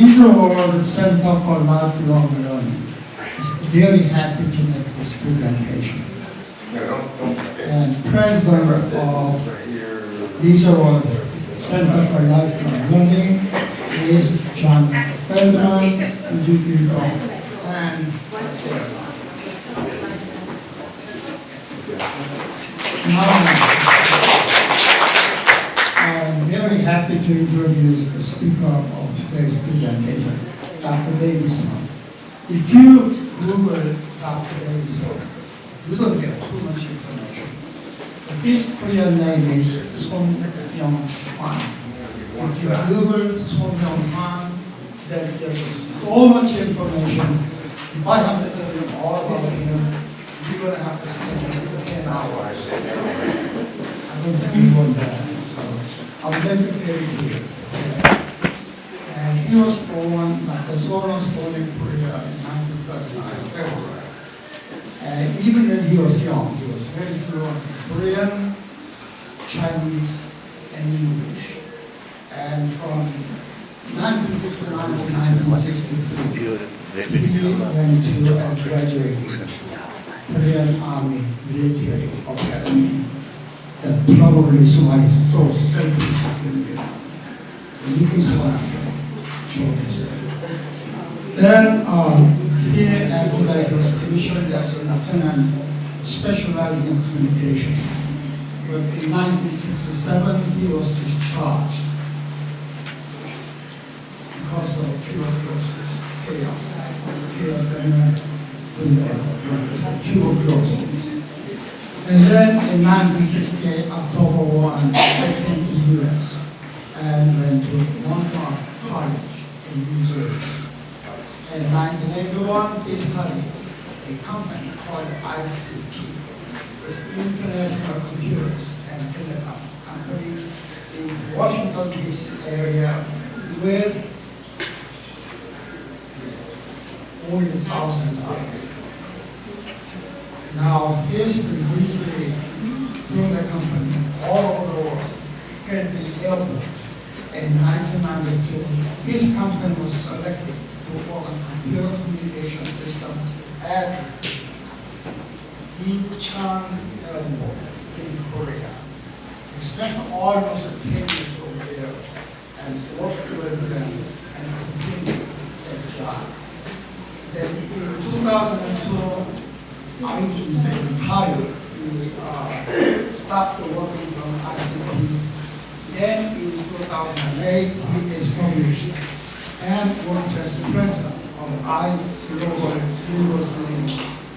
Israel Center for Lifelong Learning is very happy to make this presentation. And President of Israel Center for Lifelong Learning is John Feldman. Would you give a hand? Now, I'm very happy to introduce the speaker of today's presentation, Dr. Davison. If you Google Dr. Davison, you don't get too much information. But his Korean name is Sohn. If you Google Sohn, then there's so much information. If I have to tell you all about him, you're going to have to spend 10 hours. I don't think you want that. I'll make it very clear. And he was born, Dr. Sohn was born in Korea in 1939, February. And even when he was young, he was very fluent in Korean, Chinese, and English. And from 1959 to 1963, he went to and graduated Korean Army Military Academy. That probably is why he's so selfish with it. He was Then he after that he was commissioned as a lieutenant specializing in communication. But in 1967 he was discharged because of tuberculosis. And then in 1968, October 1, I came to the US and went to Monmouth College in New Jersey. In 1981, he started a company called ICT. It's International Computers and Telecom Company in Washington, D.C. area with only $1,000. Now, he's been recently through the company all over the world, getting airports. In 1992, his company was selected to work on computer communication system at Incheon Airport in Korea. He spent almost 10 years over there and worked with them and continued that job. Then in 2002, I didn't say retired. He stopped working from ICT. Then in 2008, he established and worked as the president of Global University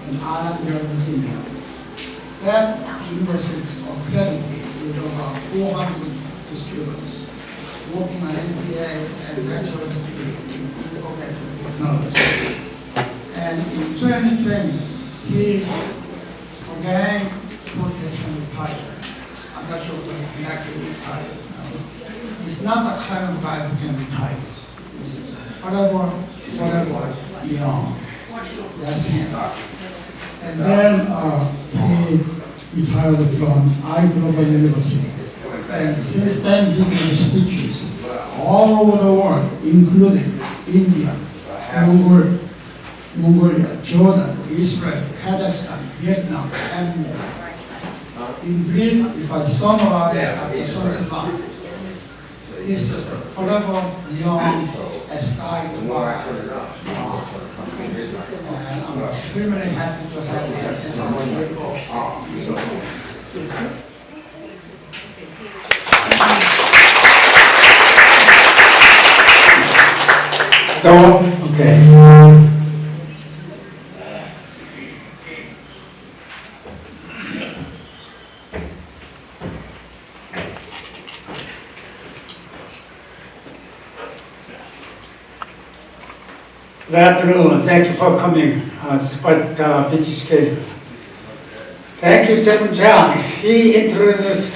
in Allentown, Virginia. That university is accredited with about 400 students working on MBA and bachelor's degrees in information technology. And in 2020, he began protection retirement. I'm not sure if he can actually retire now. He's not the kind of guy who can retire. He's forever young. That's him. And then he retired from Global University. And since then, he gave speeches all over the world, including India, Mongolia, Jordan, Israel, Kazakhstan, Vietnam, and more. In brief, if I summarize after Sohn's life, he's just forever young as guy to and I'm extremely happy to have him as a leader. So, okay. Good afternoon. Thank you for coming. It's quite busy schedule. Thank you, Seven John. He introduced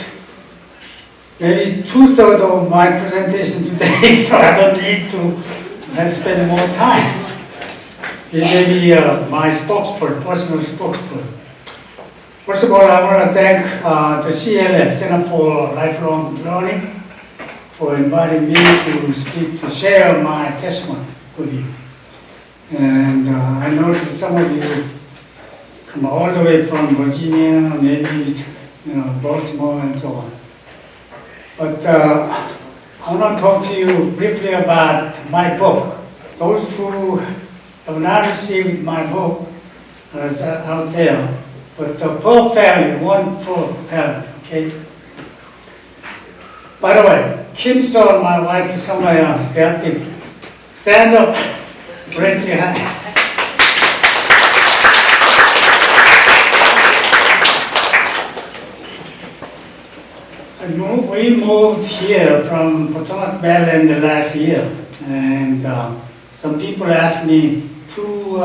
maybe 2/3 of my presentation today, so I don't need to spend more time. He may be my spokesperson, personal spokesperson. First of all, I want to thank the CLS, Center for Lifelong Learning, for inviting me to speak, to share my testimony with you. And I know that some of you come all the way from Virginia, maybe Baltimore and so on. But I want to talk to you briefly about my book. Those who have not received my book is out there, but the poor family, one poor family, okay? By the way, Kim Sohn, my wife, is somewhere else. Help me. Stand up, raise your hand. We moved here from Potomac, Maryland last year, and some people asked me two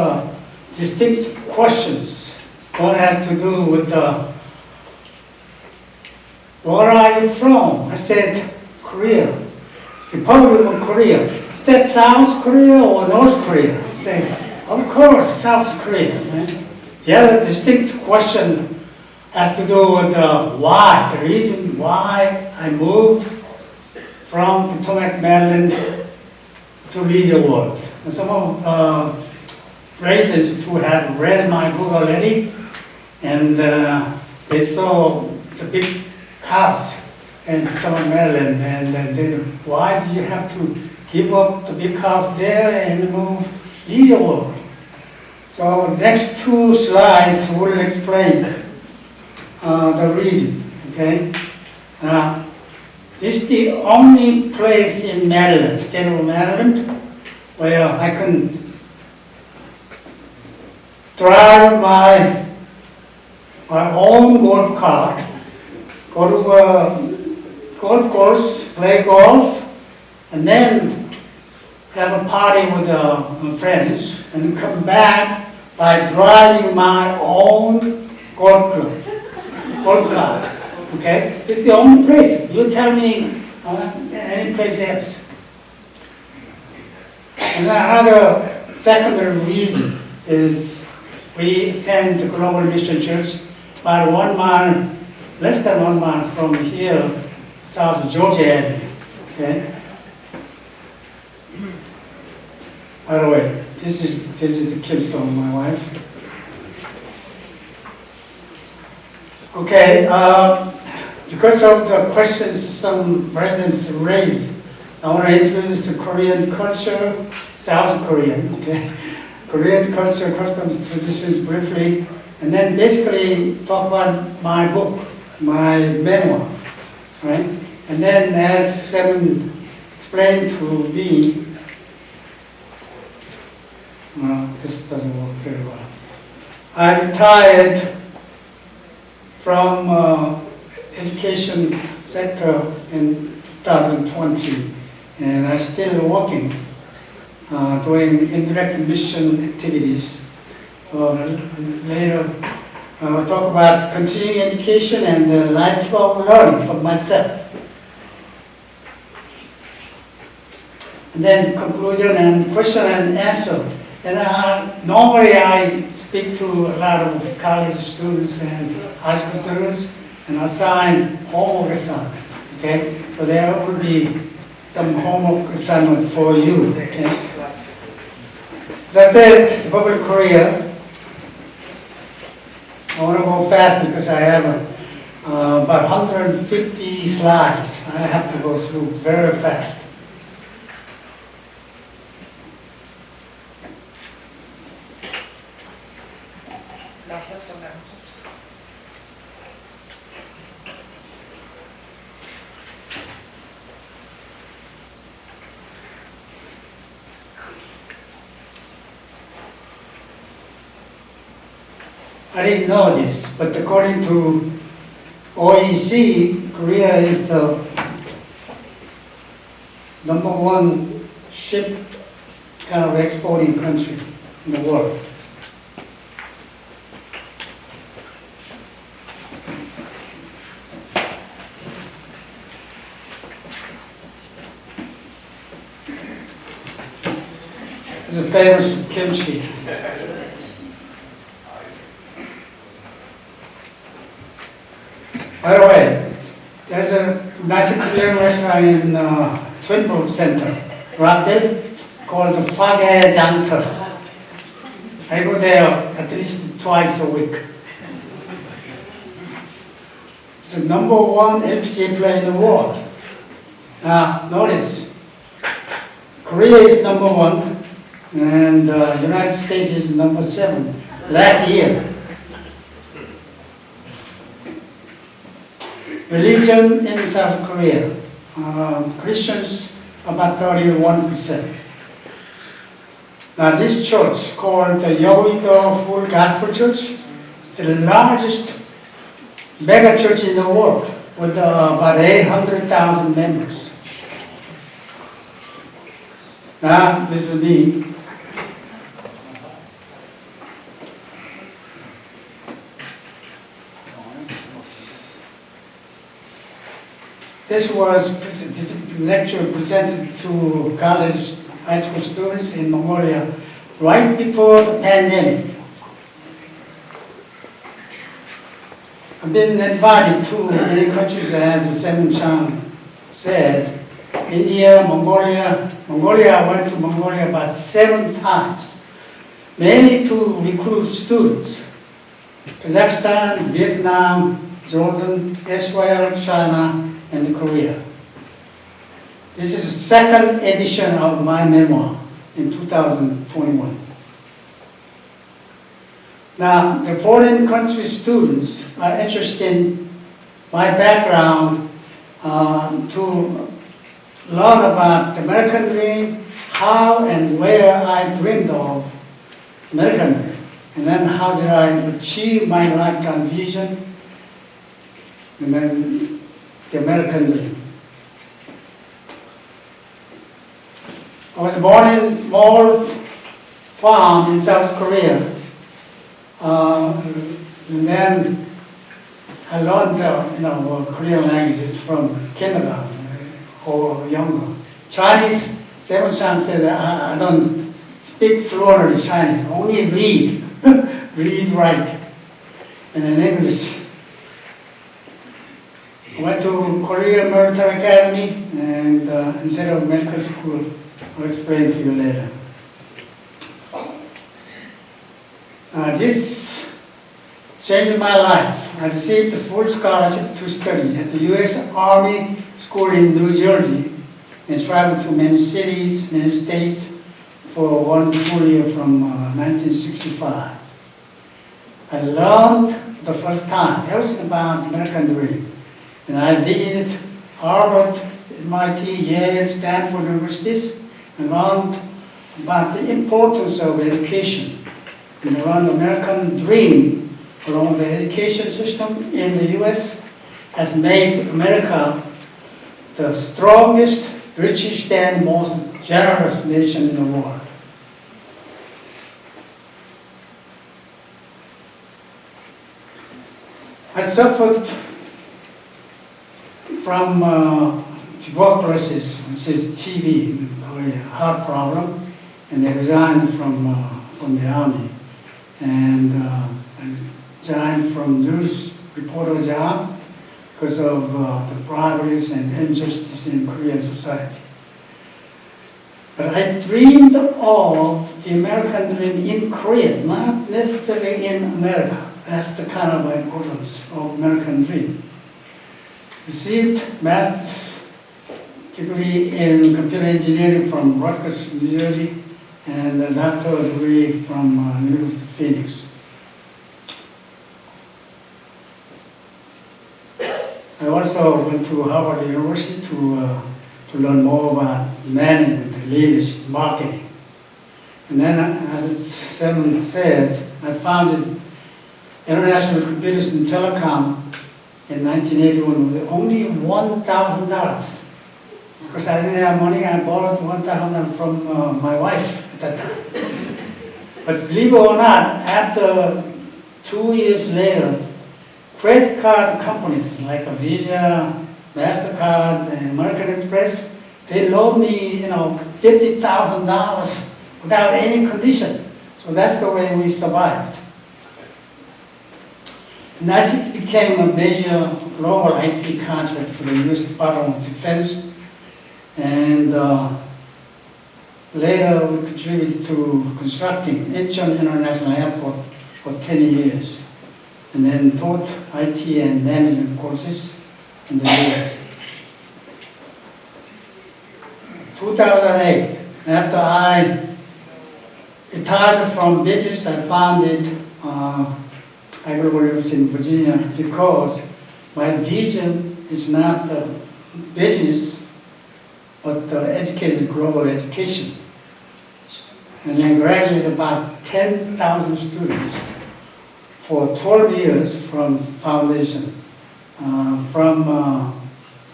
distinct questions. One has to do with where are you from? I said, Korea, Republic of Korea. Is that South Korea or North Korea? I said, of course, South Korea. Right? The other distinct question has to do with why, the reason why I moved from Potomac, Maryland to Leisure World. And some of residents who have read my book already, and they saw the big house in Potomac, Maryland, and then why did you have to give up the big house there and move Leisure World? So next two slides will explain the reason, okay? This is the only place in Maryland, state of Maryland, where I can drive my own golf cart, go to a golf course, play golf, and then have a party with friends, and come back by driving my own golf cart. Okay? It's the only place. You tell me any place else. And another secondary reason is we attend the Global Mission Church about 1 mile, less than 1 mile from here, South Georgia area. Okay? By the way, this is the Kim Sohn, my wife. Okay, because of the questions some residents raised, I want to introduce the Korean culture, South Korean, okay? Korean culture, customs, traditions briefly, and then basically talk about my book, my memoir, right? And then as Seven explained to me, this doesn't work very well. I retired from education sector in 2020, and I'm still working, doing indirect mission activities. Later, I'll talk about continuing education and lifelong learning for myself. And then conclusion and question and answer. And normally I speak to a lot of college students and high school students and assign homework assignment. Okay, so there will be some homework assignment for you. Okay? As I said, Republic of Korea. I want to go fast because I have about 150 slides. I have to go through very fast. I didn't know this, but according to OEC, Korea is the #1 ship kind of exporting country in the world. It's a famous kimchi. By the way, there's a nice Korean restaurant in Twinbrook Center, Rockville, called the Fagejangter. I go there at least twice a week. It's the #1 LPGA player in the world. Now, notice, Korea is #1, and United States is #7 last year. Religion in South Korea, Christians about 31%. Now this church, called the Yoido Full Gospel Church, is the largest mega church in the world with about 800,000 members. Now this is me. This lecture presented to college, high school students in Mongolia right before the pandemic. I've been invited to many countries, as Sohn said. India, Mongolia. I went to Mongolia about 7 times, mainly to recruit students. Kazakhstan, Vietnam, Jordan, Israel, China, and Korea. This is the second edition of my memoir in 2021. Now, the foreign country students are interested in my background to learn about the American dream, how and where I dreamed of American dream, and then how did I achieve my lifetime vision, and then the American dream. I was born in a small farm in South Korea. And then I learned Korean languages from kindergarten or younger. Chinese, Sohn said, I don't speak fluently Chinese, only read, read, write, and then English. I went to Korean Military Academy and instead of medical school. I'll explain to you later. This changed my life. I received a full scholarship to study at the U.S. Army School in New Jersey and traveled to many cities, many states for 1 full year from 1965. I learned the first time everything about American dream. And I visited Harvard, MIT, Yale, Stanford universities, and learned about the importance of education. And around the American dream along the education system in the U.S. has made America the strongest, richest, and most generous nation in the world. I suffered from tuberculosis, which is TB, a heart problem, and I resigned from the army. And I resigned from news reporter job because of the briberies and injustice in Korean society. But I dreamed of the American dream in Korea, not necessarily in America. That's the kind of importance of American dream. Received master's degree in computer engineering from Rutgers, New Jersey, and a doctoral degree from University of Phoenix. I also went to Harvard University to learn more about management, leadership, marketing. And then, as Sohn said, I founded International Computers and Telecom in 1981 with only $1,000. Because I didn't have money, I borrowed $1,000 from my wife at that time. But believe it or not, after 2 years later, credit card companies like Visa, MasterCard, and American Express, they loaned me, $50,000 without any condition. So that's the way we survived. And as it became a major global IT contract for the U.S. Department of Defense, and later we contributed to constructing Incheon International Airport for 10 years, and then taught IT and management courses in the U.S. 2008, after I retired from business, I founded Agriculture in Virginia because my vision is not business, but education, global education. And then graduated about 10,000 students for 12 years from foundation, from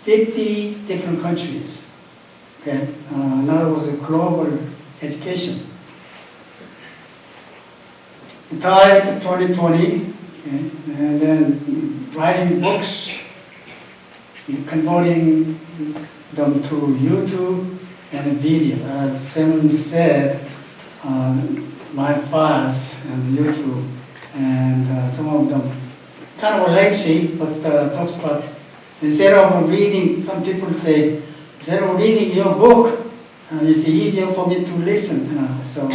50 different countries. Okay, in other words, a global education. Retired in 2020, okay, and then writing books, converting them to YouTube and video. As Sohn said, my files and YouTube, and some of them kind of lengthy, but talks about, instead of reading, some people say, instead of reading your book, it's easier for me to listen. So,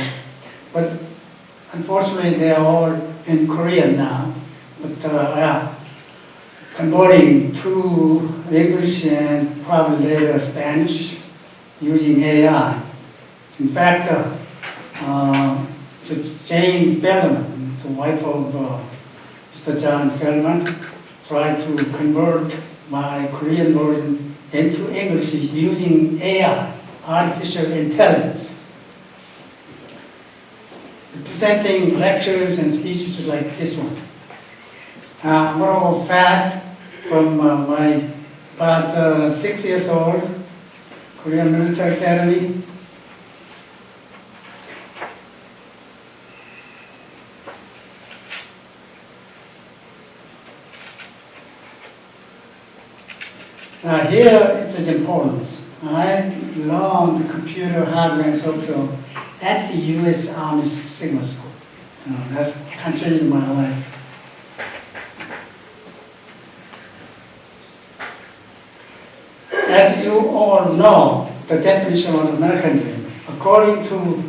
but unfortunately, they are all in Korean now. But yeah, converting to English and probably later Spanish using AI. In fact, Jane Feldman, the wife of Mr. John Feldman, tried to convert my Korean version into English using AI, artificial intelligence. Presenting lectures and speeches like this one. I'm going to go fast from my about 6 years old Korean Military Academy. Here it is importance. I learned computer hardware and software at the U.S. Army Signal School. That's changed my life. As you all know, the definition of the American dream, according to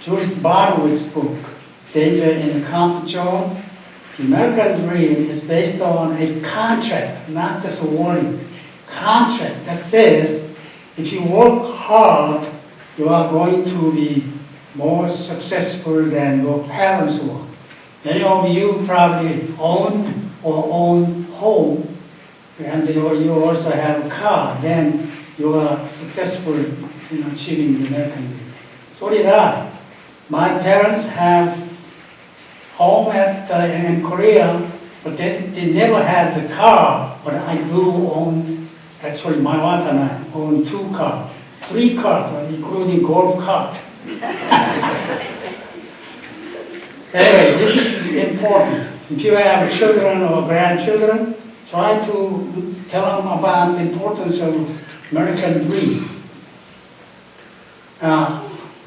Jules Barwick's book, Danger in the Comfort Zone, the American dream is based on a contract, not just a warning. Contract that says if you work hard, you are going to be more successful than your parents were. Many of you probably owned or own home, and you also have a car. Then you are successful in achieving the American dream. So did I. My parents have home in Korea, but they never had the car. But I do own. Actually, my wife and I own 2 cars. 3 cars, including golf cart. Anyway, this is important. If you have children or grandchildren, try to tell them about the importance of American dream.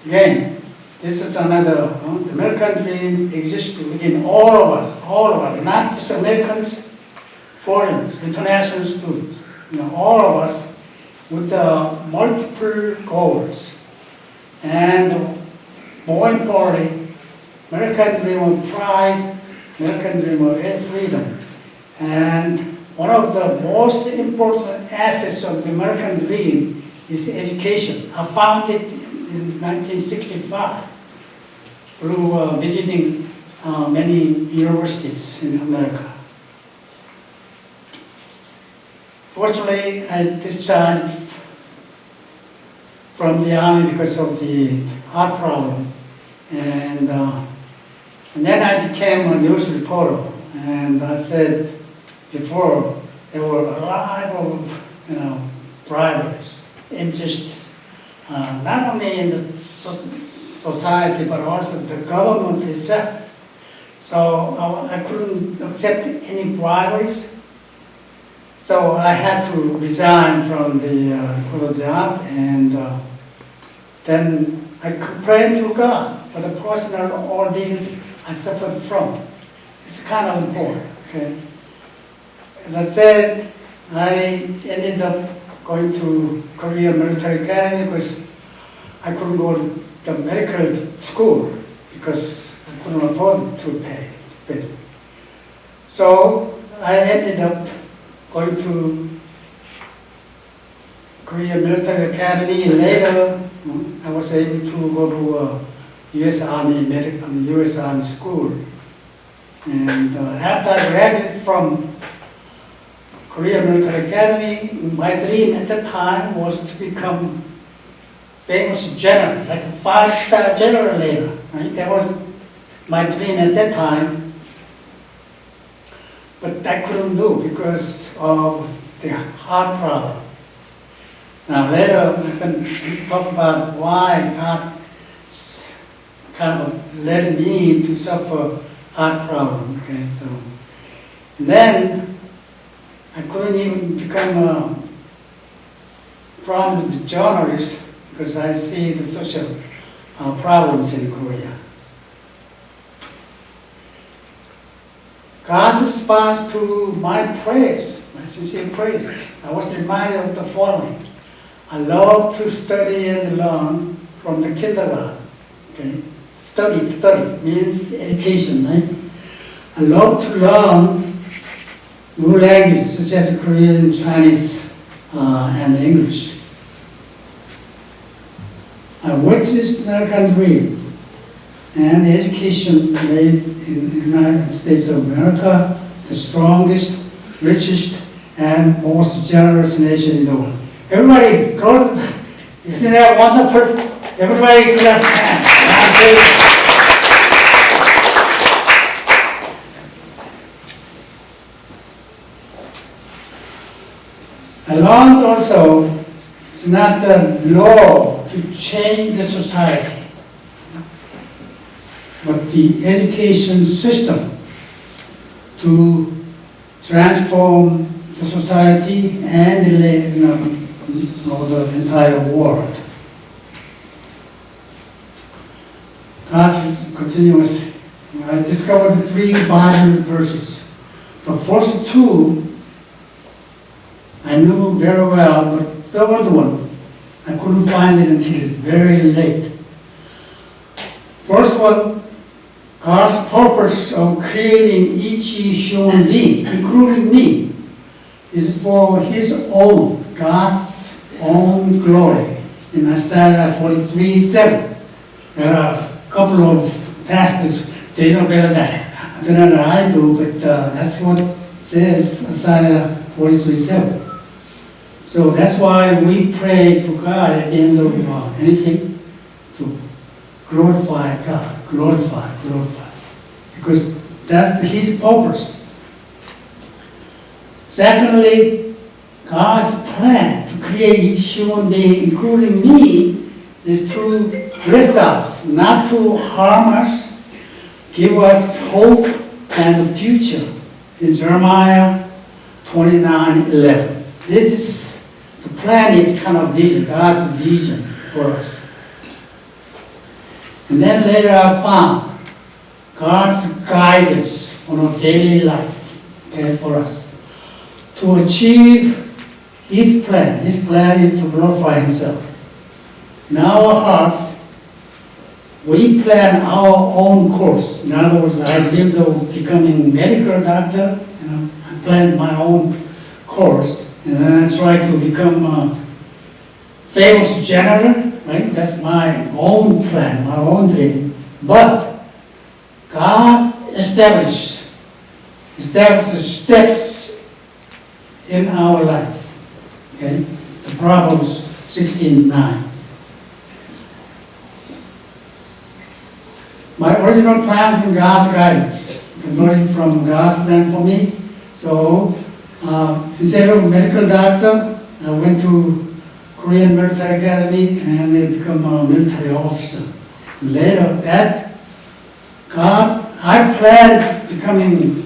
Again, this is another, the American dream exists within all of us, not just Americans, foreigners, international students, all of us, with multiple goals. And more importantly, American dream of pride, American dream of freedom. And one of the most important assets of the American dream is education. I found it in 1965 through visiting many universities in America. Fortunately, I discharged from the Army because of the heart problem. And then I became a news reporter. And I said before, there were a lot of drivers, interests, not only in the society, but also the government itself. So I couldn't accept any bribes. So I had to resign from the job, and then I complained to God for the personal ordeals I suffered from. It's kind of important, okay? as I said, I ended up going to Korea Military Academy because I couldn't go to the medical school because I couldn't afford to pay. So I ended up going to Korea Military Academy. Later, I was able to go to U.S. Army school. And after I graduated from Korea Military Academy, my dream at that time was to become famous general, like a 5-star general later. Right? That was my dream at that time. But I couldn't do because of the heart problem. Now later we can talk about why God kind of led me to suffer heart problem. Okay, so then I couldn't even become a prominent journalist because I see the social problems in Korea. God's response to my praise, my sincere praise, I was reminded of the following. I love to study and learn from the kindergarten. Okay? Study means education, right? I love to learn new languages such as Korean, Chinese, and English. I witnessed American dream and education made in the United States of America the strongest, richest, and most generous nation in the world. Everybody, close. Isn't that wonderful? Everybody, clap hands. I learned also it's not the law to change the society, but the education system to transform the society and the entire world. God's continuous. I discovered 3 Bible verses. The first 2 I knew very well, but the third one I couldn't find it until very late. First one, God's purpose of creating each human being, including me, is for His own, God's own glory. In Isaiah 43:7, there are a couple of pastors, they know better than I do, but that's what it says, Isaiah 43:7. So that's why we pray to God at the end of anything, to glorify God, glorify. Because that's His purpose. Secondly, God's plan to create each human being, including me, is to bless us, not to harm us, give us hope and a future. In Jeremiah 29:11. This is the plan is kind of vision, God's vision for us. And then later I found God's guidance on our daily life, okay, for us. To achieve His plan is to glorify Himself. In our hearts, we plan our own course. In other words, I dreamed of becoming a medical doctor, I planned my own course. And then I try to become a famous general, right? That's my own plan, my own dream. But God establishes steps in our life. Okay? The Proverbs 16:9. My original plans and God's guidance, converted from God's plan for me. So instead of medical doctor, I went to Korean Military Academy and I became a military officer. Later that, I planned becoming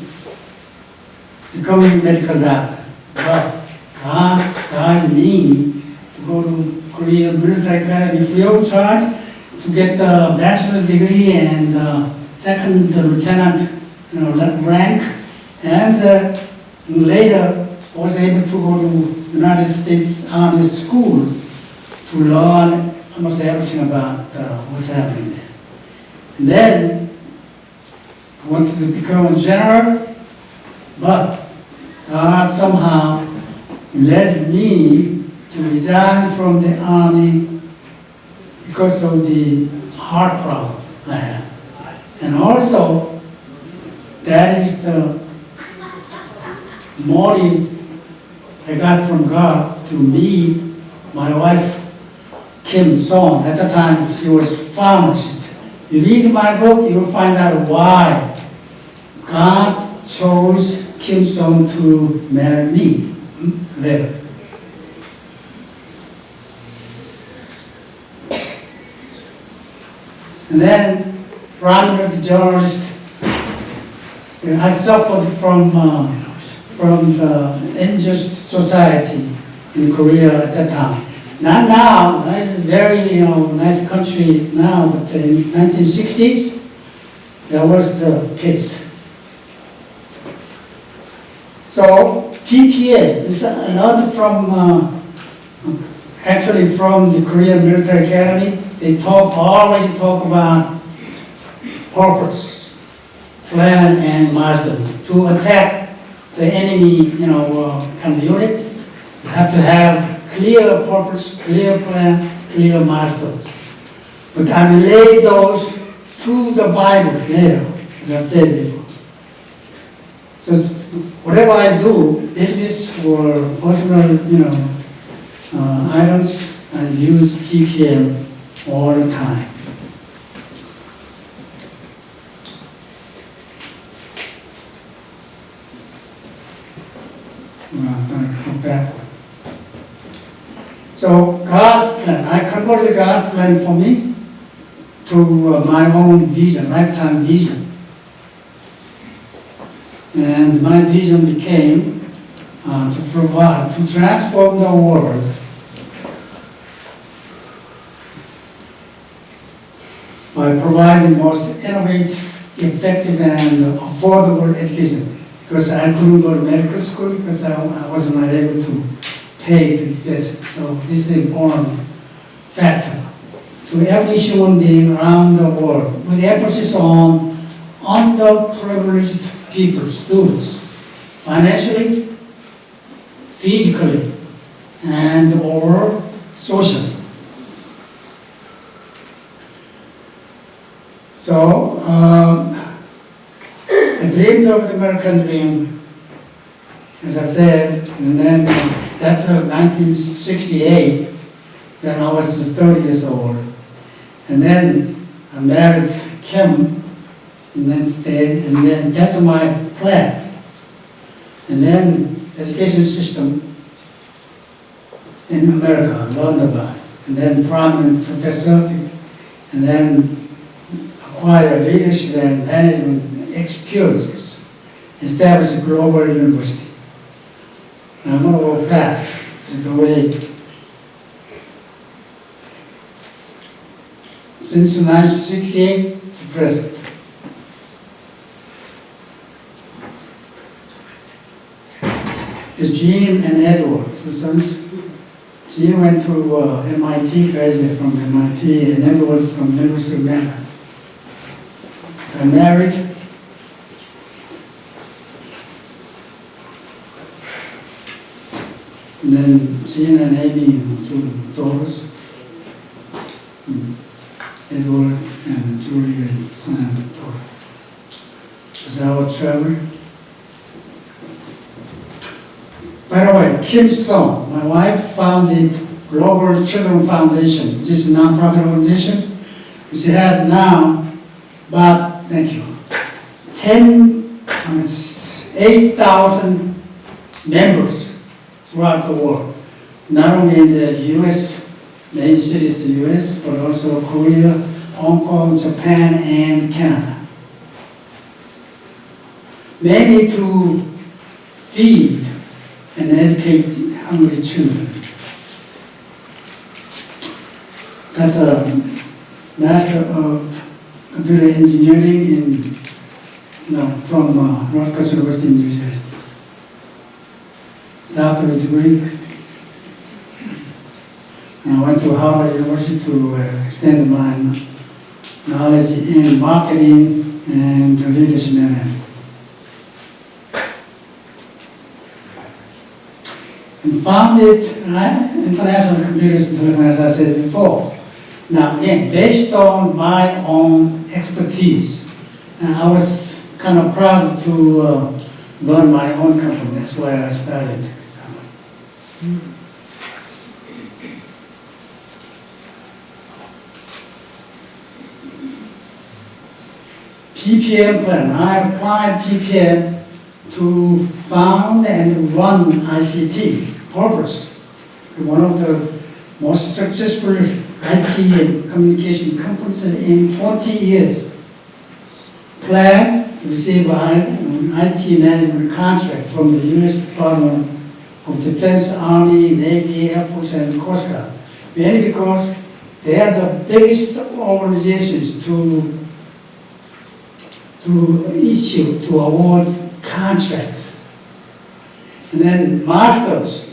medical doctor, but God guided me to go to Korean Military Academy free of charge to get a bachelor's degree and second lieutenant rank, and Later, I was able to go to United States Army School to learn almost everything about what's happening there. And then I wanted to become a general, but God somehow led me to resign from the army because of the heart problem I had. And also, that is the motive I got from God to meet my wife, Kim Sohn. At the time, she was pharmacist. You read my book, you'll find out why God chose Kim Sohn to marry me later. And then, running with the journalist, I suffered from the unjust society in Korea at that time. Not now, it's a very nice country now, but in 1960s, that was the case. So PPA is another from, actually from the Korean Military Academy. They always talk about purpose, plan, and milestones. To attack the enemy, kind of unit, you have to have clear purpose, clear plan, clear milestones. But I relate those to the Bible later, as I said before. So whatever I do, business or personal, items, I use TPM all the time. I go backward. So God's plan, I converted God's plan for me to my own vision, lifetime vision. And my vision became to provide, to transform the world by providing most innovative, effective, and affordable education. Because I couldn't go to medical school because I wasn't able to pay the expenses. So this is an important factor to every human being around the world, with emphasis on underprivileged people, students, financially, physically, and or socially. So I dreamed of the American dream, as I said, and then that's 1968, then I was 30 years old. And then I married Kim, and then stayed, and then that's my plan. And then education system in America, I learned about it. And then prominent professor, and then acquired leadership and management experiences, established a global university. And I'm going to go fast, is the way. Since 1968 to present. It's Jean and Edward, two sons. Jean went to MIT, graduated from MIT, and Edward from University of Maryland. I married. And then Jean and Amy, two daughters. Edward and Julie and son and daughter. As I would travel. By the way, Kim Sohn, my wife, founded Global Children Foundation, which is a nonprofit organization. She has now about, 8,000 members throughout the world. Not only in the U.S., main cities in the U.S., but also Korea, Hong Kong, Japan, and Canada. Mainly to feed and educate hungry children. Got a Master of Computer Engineering from Northwestern University in New Jersey. doctorate degree. And I went to Harvard University to extend my knowledge in marketing and leadership management. And founded International Computers Intelligence, as I said before. Now again, based on my own expertise. And I was kind of proud to run my own company. That's why I started the company. PPM plan. I applied PPM to found and run ICT. Purpose. One of the most successful IT and communication companies in 20 years. Plan to receive an IT management contract from the U.S. Department of Defense, Army, Navy, Air Force, and Coast Guard. Mainly because they are the biggest organizations to issue, to award contracts. And then masters.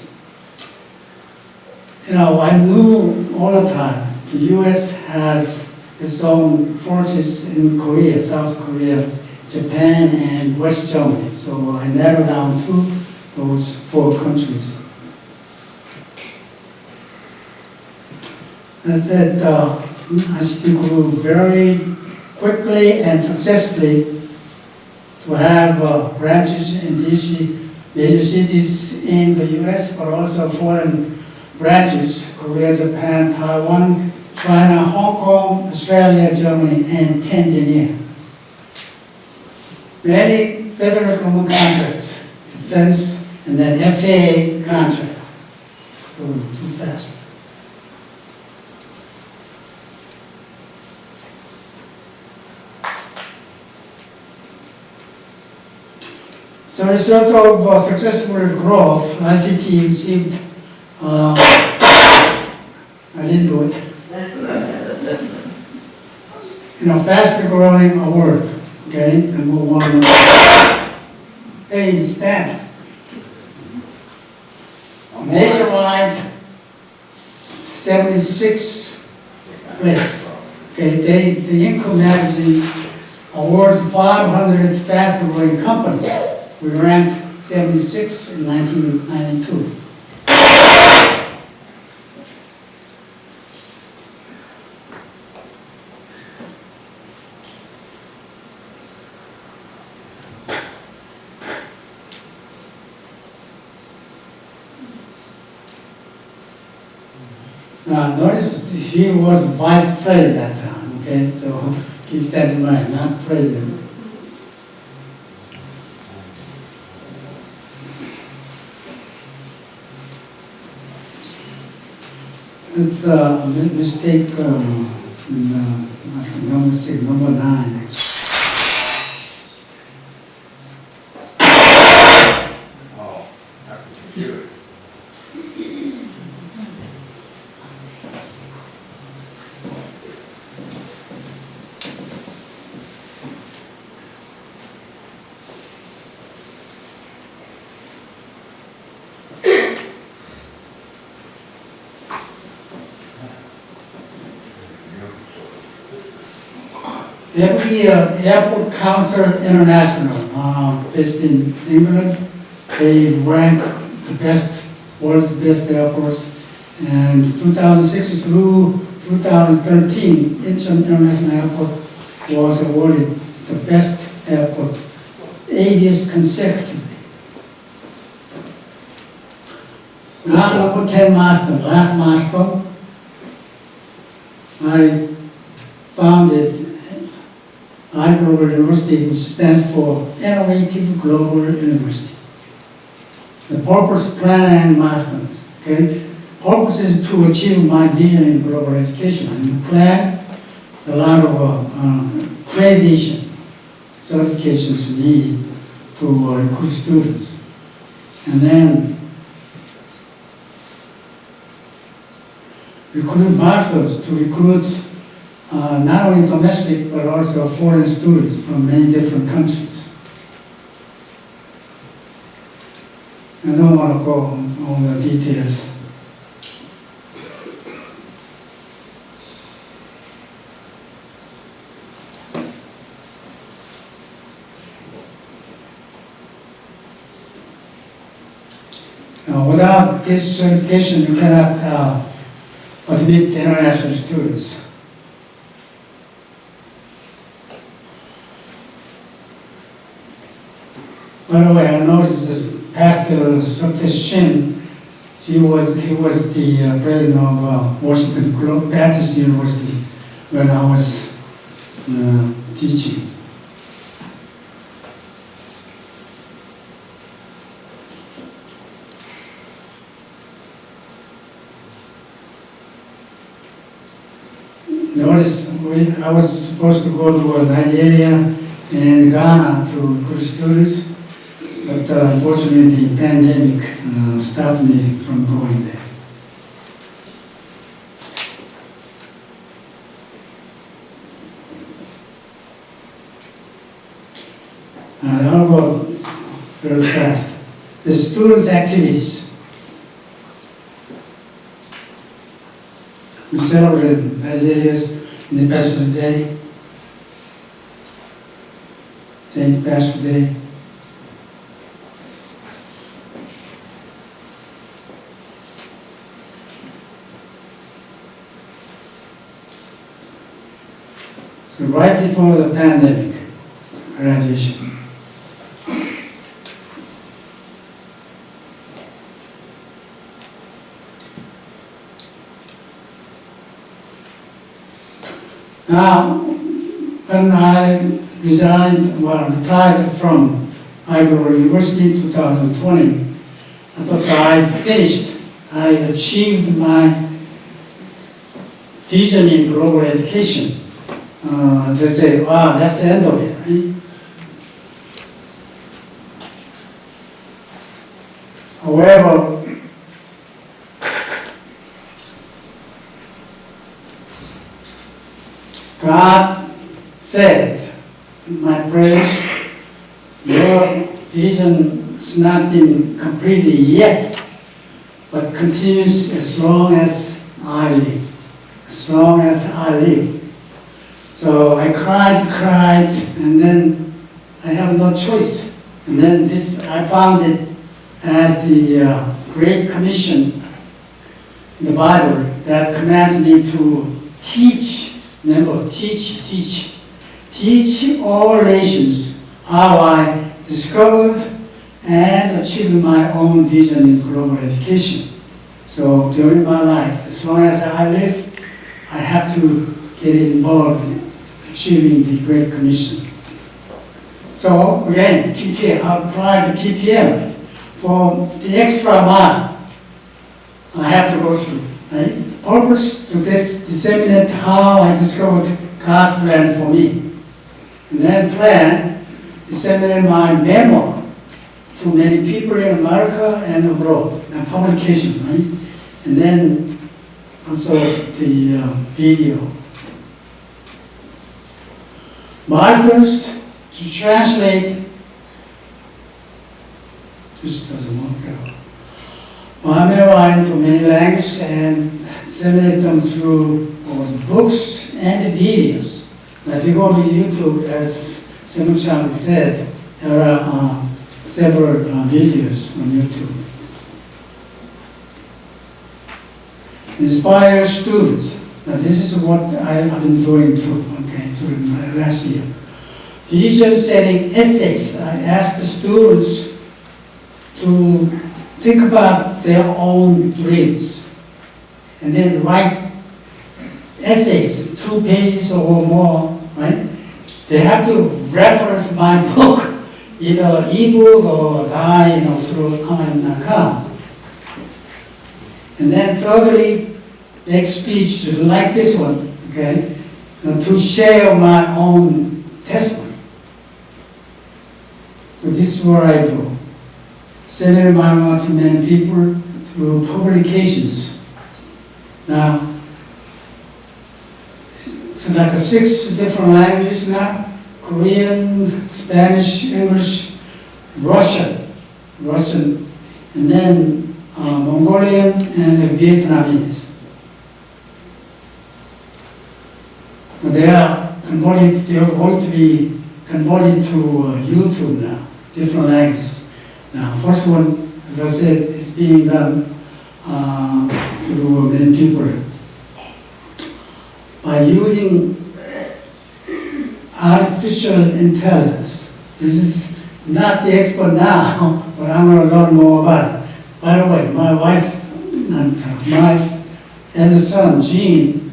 I knew all the time the U.S. has its own forces in Korea, South Korea, Japan, and West Germany. So I narrowed down to those 4 countries. That said, I still grew very quickly and successfully to have branches in these major cities in the U.S., but also foreign branches, Korea, Japan, Taiwan, China, Hong Kong, Australia, Germany, and Tanzania. Many federal government contracts, defense, and then FAA contracts. So too fast. So as a result of successful growth, ICT received, I didn't do it, fast growing award, okay, and move on. Hey, stand. Nationwide, 76 place. Okay, the Income magazine awards 500 fast growing companies. We ranked 76 in 1992. Now, notice he was vice president at that time, okay? So keep that in mind, not president. It's a mistake number 9. Oh, that's the computer. Every Airport Council International, based in England, they rank the best, world's best airports. And 2006 through 2013, Incheon International Airport was awarded the best airport 8 years consecutively. Now, number 10 milestone, last milestone, I founded Global University, which stands for Innovative Global University. The purpose, plan, and milestones. Okay, purpose is to achieve my vision in global education, and the plan is a lot of accreditation, certifications needed to recruit students, and then recruit masters to recruit not only domestic but also foreign students from many different countries. I don't want to go on the details. Without this certification, you cannot admit international students. By the way, I noticed that Pastor Sohn, he was the president of Washington Baptist University when I was teaching. Notice, I was supposed to go to Nigeria and Ghana to recruit students, but unfortunately the pandemic stopped me from going there. I'll go very fast. The students' activities. We celebrated Nigeria's Independence Day, St. Patrick's Day. So right before the pandemic, graduation. Now, when I retired from Ivor University in 2020, I thought I finished, I achieved my vision in global education. They say, wow, that's the end of it. Right? However, God said in my prayers, your vision has not been completed yet, but continues as long as I live. As long as I live. So I cried, and then I have no choice. And then I found it as the Great Commission in the Bible that commands me to teach. Remember, teach all nations how I discovered and achieved my own vision in global education. So during my life, as long as I live, I have to get involved in achieving the Great Commission. So again, TPM, I applied to TPM for the extra mile I have to go through. Right? Purpose to disseminate how I discovered God's plan for me. And then plan, disseminate my memo to many people in America and abroad, and publication, right? And then also the video. Masters to translate, this doesn't work out. My memo into many languages and disseminate them through both books and videos. Now, if you go to YouTube, as Sohn said, there are several videos on YouTube. Inspire students. Now, this is what I have been doing too, okay, so in my last year. Vision setting essays. I asked the students to think about their own dreams and then write essays, 2 pages or more, right? They have to reference my book, either ebook or buy, through Amazon.com. And then thirdly, make speech like this one, okay, to share my own testimony. So this is what I do. Sending my memo to many people through publications. Now, it's like 6 different languages now: Korean, Spanish, English, Russian, and then Mongolian and Vietnamese. They are going to be converted to YouTube now, different languages. Now, first one, as I said, is being done through many people. By using artificial intelligence. This is not the expert now, but I'm going to learn more about it. By the way, my wife and my eldest son, Gene,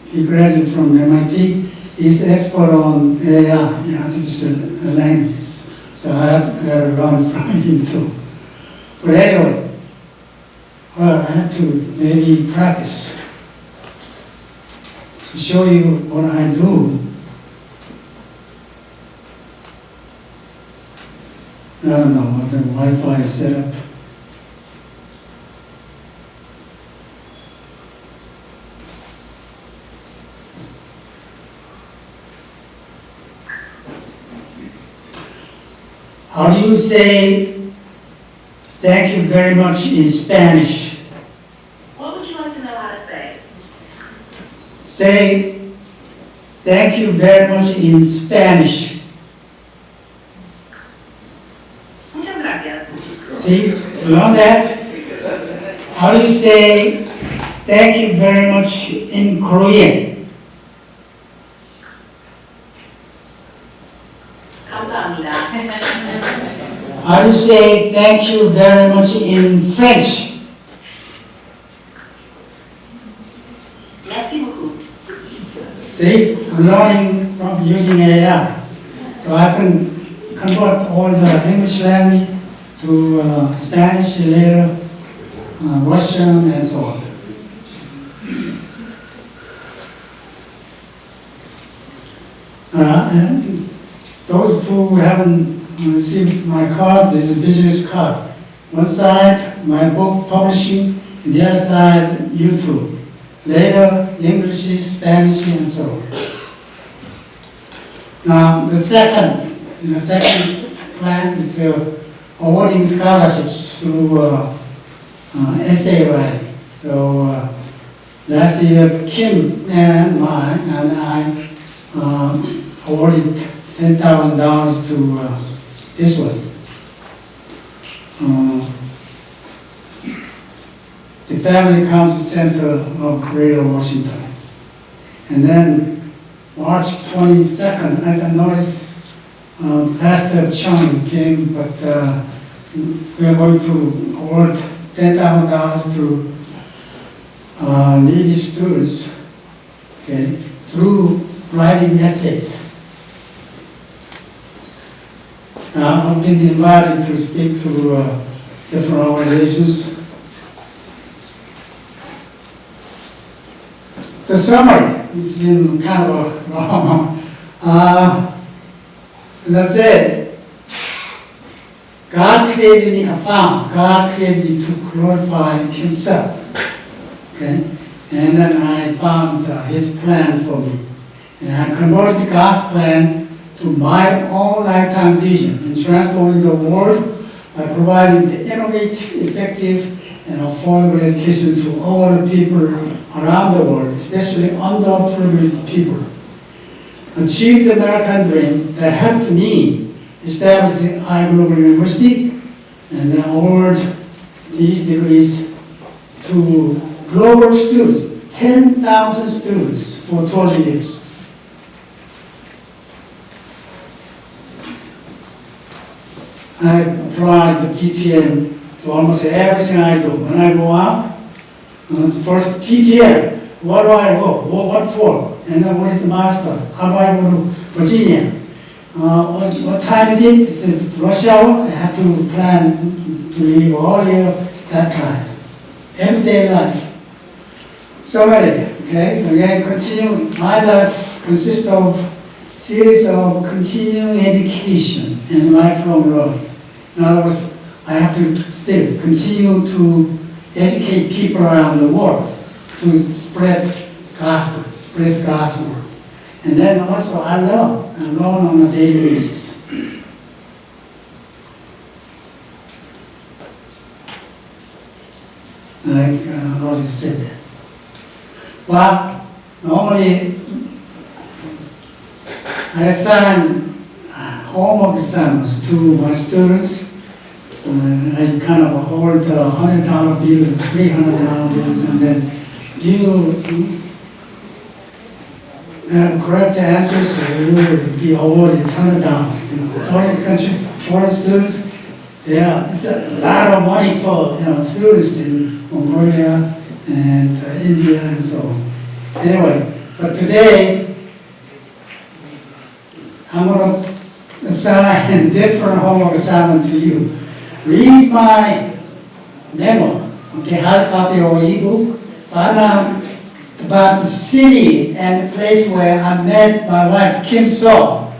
he graduated from MIT. He's an expert on AI, artificial languages. So I have to learn from him too. But anyway, well, I have to maybe practice to show you what I do. I don't know what the Wi-Fi is set up. How do you say thank you very much in Spanish? What would you like to know how to say? Say thank you very much in Spanish. Muchas gracias. See, you know that? How do you say thank you very much in Korean? 감사합니다. How do you say thank you very much in French? Merci beaucoup. See, I'm learning from using AI. So I can convert all the English language to Spanish, later Russian, and so on. And those who haven't received my card, this is a business card. One side, my book publishing, and the other side, YouTube. Later, English, Spanish, and so on. Now, the second plan is awarding scholarships through essay writing. So last year, Kim and I awarded $10,000 to this one. The Family Council Center of Greater Washington. And then March 22nd, I noticed Pastor Chung came, but we are going to award $10,000 to needy students, okay, through writing essays. I've been invited to speak to different organizations. The summary has been kind of long. As I said, God created me, God created me to glorify Himself. Okay? And then I found His plan for me. And I converted God's plan to my own lifetime vision in transforming the world by providing the innovative, effective, and affordable education to all the people around the world, especially underprivileged people. Achieve the American dream that helped me establish the iGlobal University and then award these degrees to global students, 10,000 students for 12 years. I applied the TPM to almost everything I do. When I go out, first TPM, where do I go? What for? And then what is the milestone? How do I go to Virginia? What time is it? Is it rush hour? I have to plan to leave earlier that time. Everyday life. So ready, okay? Again, continue. My life consists of series of continuing education and lifelong learning. In other words, I have to still continue to educate people around the world to spread gospel, spread the gospel. And then also I learn on a daily basis. like already said that. Well, normally I assign homework assignments to my students. I kind of hold $100 bills, $300 bills, and then you correct answers, so you will be awarded $100. You know, foreign students, it's a lot of money for students in Mongolia and India and so on. Anyway, but today I'm going to assign different homework assignment to you. Read my memo, okay, hard copy or ebook, find out about the city and the place where I met my wife, Kim Sohn.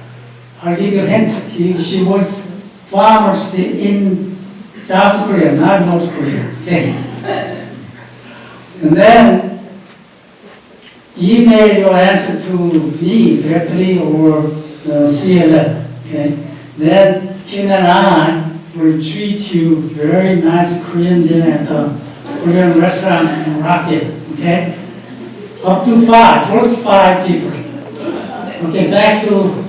I'll give you a hint. She was farmers in South Korea, not North Korea, okay? And then email your answer to me directly or CLM, okay? Then Kim and I will treat you very nice Korean dinner at the Korean restaurant in Rockville, okay? Up to first five people. Okay, back to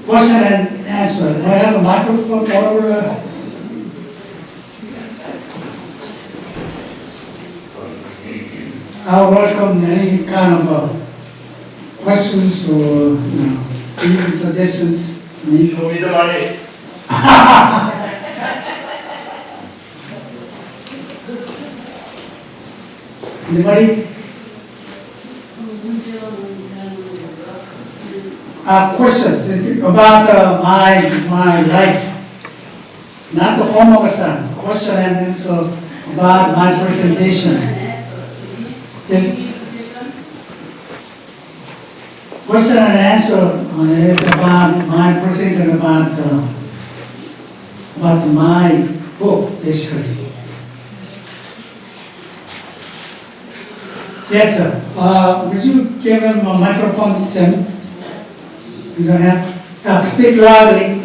question and answer. Do I have a microphone or I'll welcome any kind of questions or even suggestions. Show me the money. Anybody? Question about my life, not the homework assignment. Question and answer about my presentation. Yes. Question and answer is about my presentation about my book, basically. Yes, sir. Would you give him a microphone to send? You don't have. Speak loudly.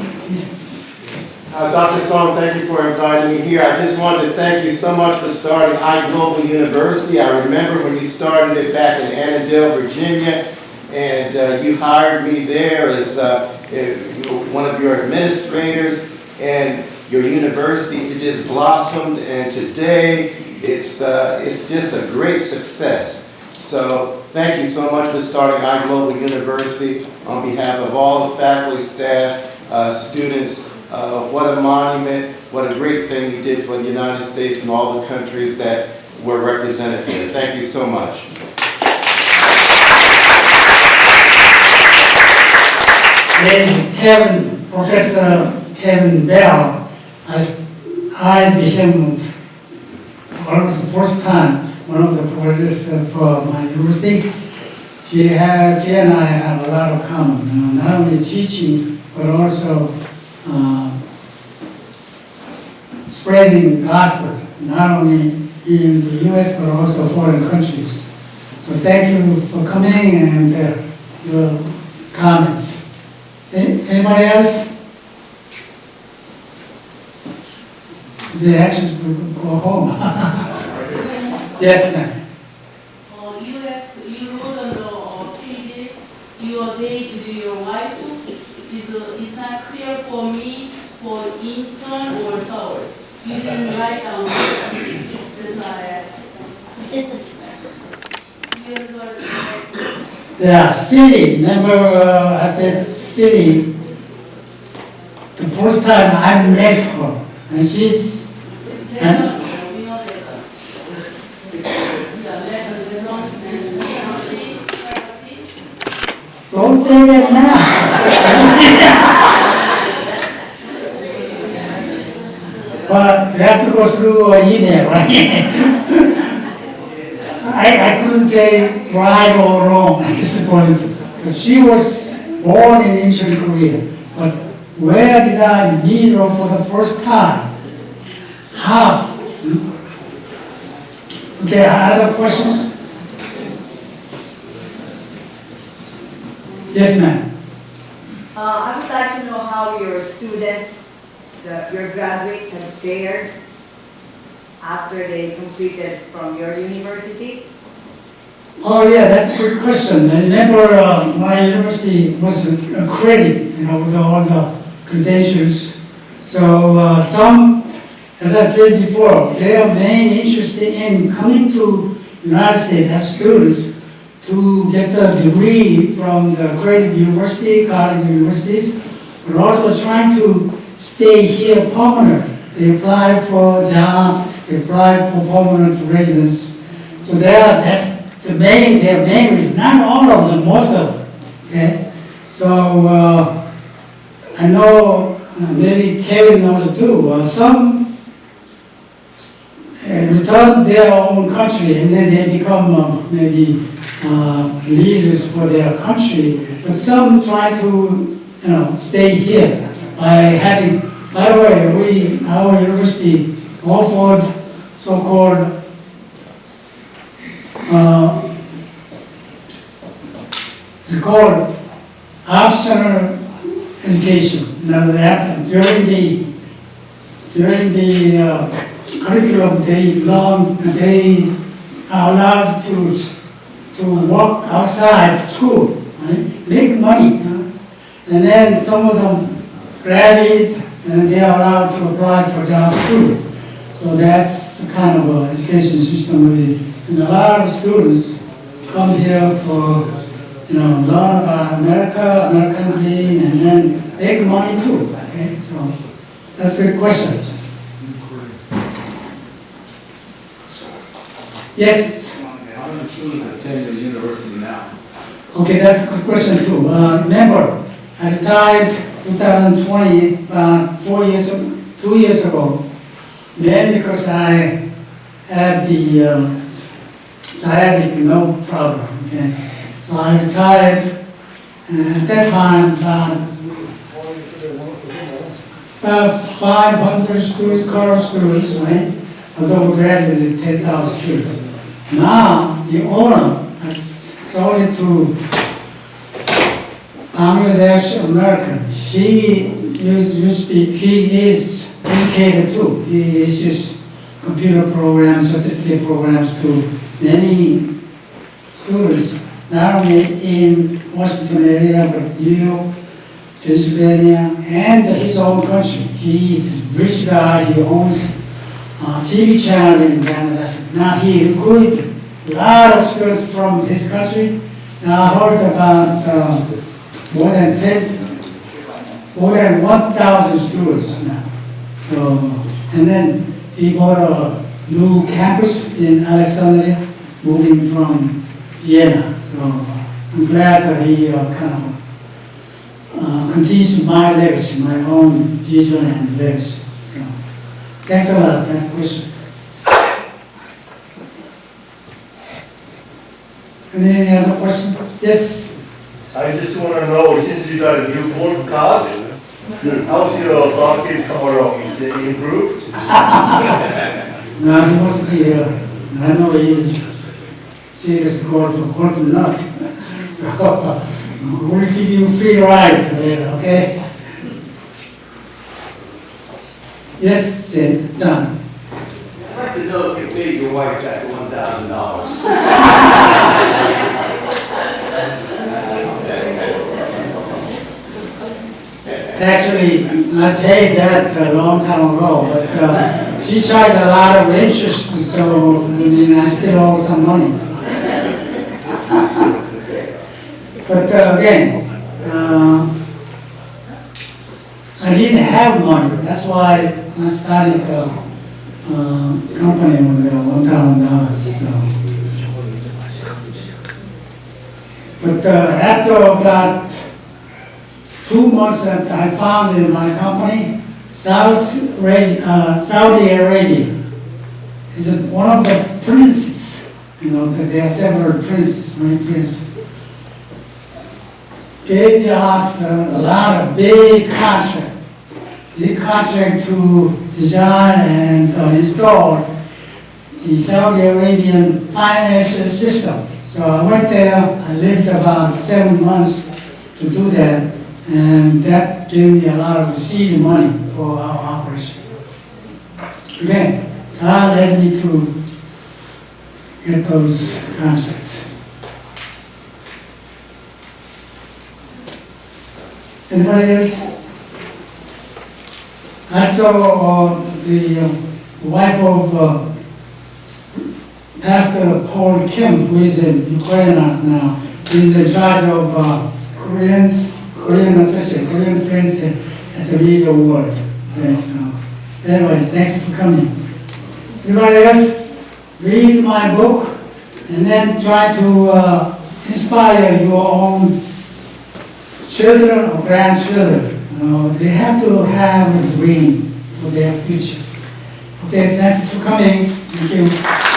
Dr. Sohn, thank you for inviting me here. I just wanted to thank you so much for starting iGlobal University. I remember when you started it back in Annandale, Virginia, and you hired me there as one of your administrators, and your university, it just blossomed, and today it's just a great success. So thank you so much for starting iGlobal University on behalf of all the faculty, staff, students. What a monument, what a great thing you did for the United States and all the countries that were represented here. Thank you so much. Kevin, Professor Kevin Bell, I became almost the first time one of the professors for my university. She and I have a lot of common, not only teaching, but also spreading gospel, not only in the U.S., but also foreign countries. So thank you for coming and your comments. Anybody else? The actions to go home. Yes, ma'am. You wrote on the page your date with your wife is not clear for me for Incheon or Seoul. You didn't write down. That's why I asked. Yeah, city. Remember, I said city. The first time I met her, and she's. Don't say that now. But you have to go through an email, right? I couldn't say right or wrong at this point. Because she was born in Incheon, Korea. But where did I meet her for the first time? How? Okay, other questions? Yes, ma'am. I would like to know how your students, your graduates have fared. after they completed from your university? Oh, yeah, that's a good question. I remember my university was accredited, with all the credentials. So some, as I said before, they are mainly interested in coming to United States as students to get the degree from the accredited university, college universities, but also trying to stay here permanent. They apply for jobs, they apply for permanent residence. So that's their main reason, not all of them, most of them, okay? So, I know, maybe Kevin knows too, some return their own country and then they become maybe leaders for their country, but some try to, stay here by having, by the way, our university offered so-called it's called optional education. Now, during the curriculum, they are allowed to work outside school, right? Make money, and then some of them graduate, and they are allowed to apply for jobs too. So that's the kind of education system and a lot of students come here for, learn about America, American dream, and then make money too. Okay? So that's a good question. Yes? How many students attend your university now? Okay, that's a good question too. Remember, I retired 2020, 2 years ago. Then because I had the sciatic nerve problem, okay? So I retired, and at that time, about 500 students, college students, right? Although we graduated 10,000 students. Now, the owner has sold it to Bangladesh American. He is educated too. He is just computer programs, certificate programs to many students, not only in Washington area, but New York, Pennsylvania, and his own country. He is a rich guy. He owns a TV channel in Bangladesh. Now he recruited a lot of students from his country. Now I heard about more than 1,000 students now. So, and then he bought a new campus in Alexandria, moving from Vienna. So I'm glad that he kind of continues my legacy, my own vision and legacy. So thanks a lot. That's the question. Any other question? Yes. I just want to know, since you got a new board card, how's your market tomorrow? Is it improved? No, he mostly, I know he's serious about for corporate nut. So we'll give you free ride later, okay? Yes, John. I'd like to know if you paid your wife back $1,000. Actually, I paid that a long time ago, but she charged a lot of interest, so I still owe some money. But again, I didn't have money. That's why I started the company with $1,000. So. But after about 2 months that I founded my company, Saudi Arabia is one of the princes. There are several princes, right? Prince gave us a lot of big contract to design and install the Saudi Arabian financial system. So I went there, I lived about 7 months to do that, and that gave me a lot of seed money for our operation. Again, God led me to get those contracts. Anybody else? Also, the wife of Pastor Paul Kim, who is in Ukraine now, is in charge of Korean Association, Korean Friends at the Media World. Anyway, thanks for coming. Anybody else? Read my book and then try to inspire your own children or grandchildren. They have to have a dream for their future. Okay, thanks for coming. Thank you.